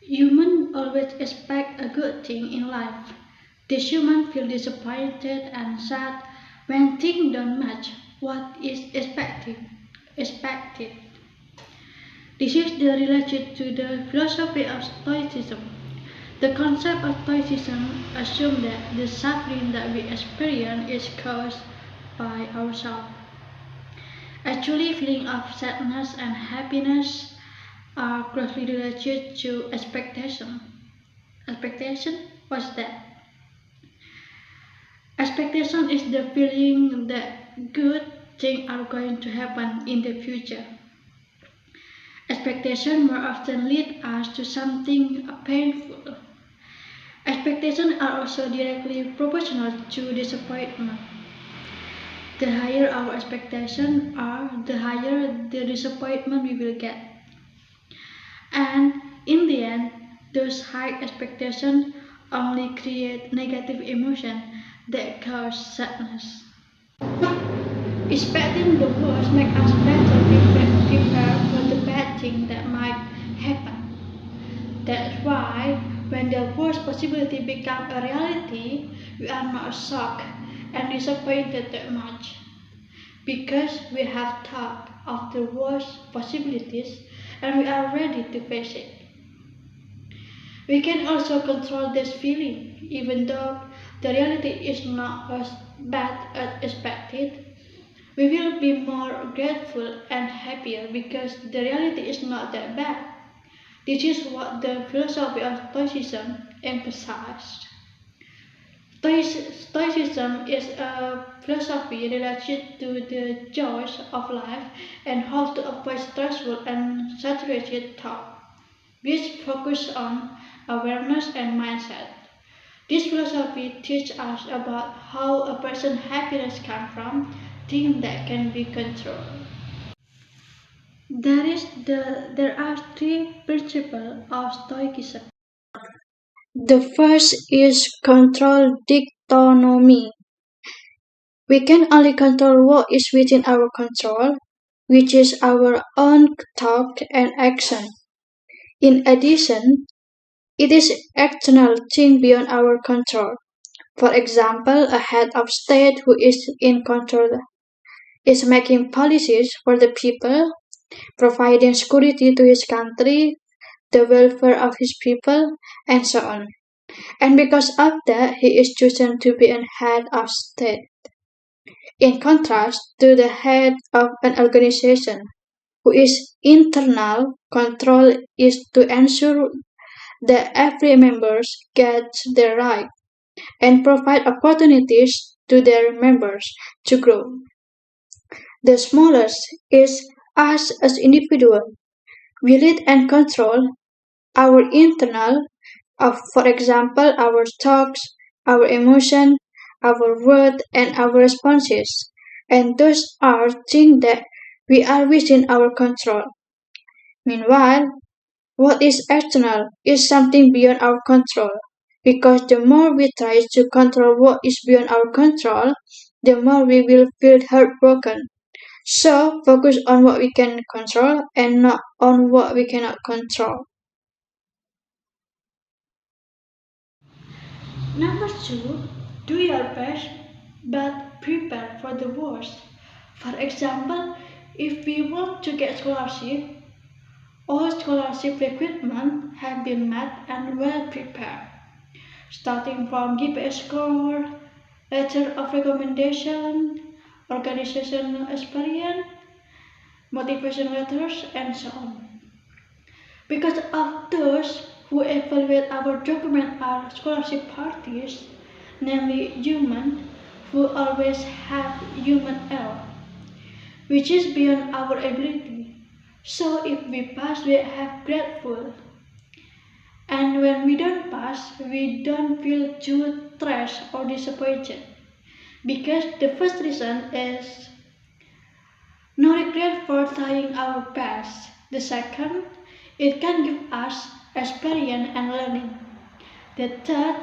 Humans always expect a good thing in life. These humans feel disappointed and sad when things don't match what is expected. This is the related to the philosophy of stoicism. The concept of stoicism assumes that the suffering that we experience is caused by ourselves. Actually, feelings of sadness and happiness are closely related to expectation. Expectation? What's that? Expectation is the feeling that good things are going to happen in the future. Expectation more often lead us to something painful. Expectations are also directly proportional to disappointment. The higher our expectations are, the higher the disappointment we will get. And in the end, those high expectations only create negative emotion that cause sadness. Expecting the worst makes us better prepare for the bad thing that might happen. That's why when the worst possibility becomes a reality, we are not shocked and disappointed that much. Because we have thought of the worst possibilities and we are ready to face it. We can also control this feeling, even though the reality is not as bad as expected. We will be more grateful and happier because the reality is not that bad. This is what the philosophy of Stoicism emphasized. Stoicism is a philosophy related to the joys of life and how to avoid stressful and saturated thought, which focus on awareness and mindset. This philosophy teaches us about how a person's happiness comes from things that can be controlled. There are three principles of Stoicism. The first is control dictonomy. We can only control what is within our control, which is our own thought and action. In addition, it is external thing beyond our control. For example, a head of state who is in control is making policies for the people, providing security to his country, the welfare of his people, and so on. And because of that, he is chosen to be a head of state. In contrast to the head of an organization, who is internal, control is to ensure that every member gets their right and provide opportunities to their members to grow. The smallest is us as individuals. We lead and control our internal, for example, our thoughts, our emotion, our word, and our responses. And those are things that we are within our control. Meanwhile, what is external is something beyond our control. Because the more we try to control what is beyond our control, the more we will feel heartbroken. So, focus on what we can control and not on what we cannot control. Number two, do your best but prepare for the worst. For example, if we want to get scholarship, all scholarship requirements have been met and well prepared, starting from GPA score, letter of recommendation, organizational experience, motivation letters, and so on. Because of those who evaluate our document are scholarship parties, namely human, who always have human error, which is beyond our ability. So if we pass, we have grateful. And when we don't pass, we don't feel too stressed or disappointed. Because the first reason is no regret for trying our best. The second, it can give us experience and learning. The third,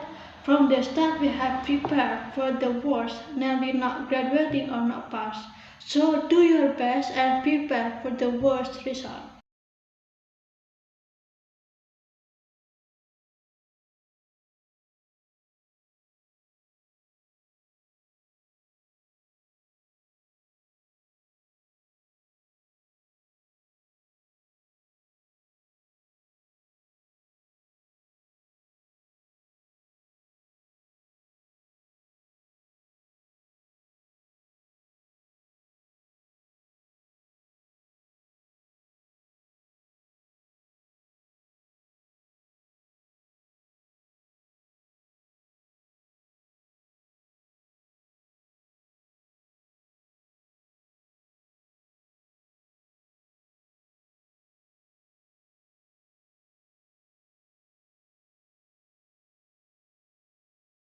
from the start we have prepared for the worst, namely not graduating or not pass. So do your best and prepare for the worst result.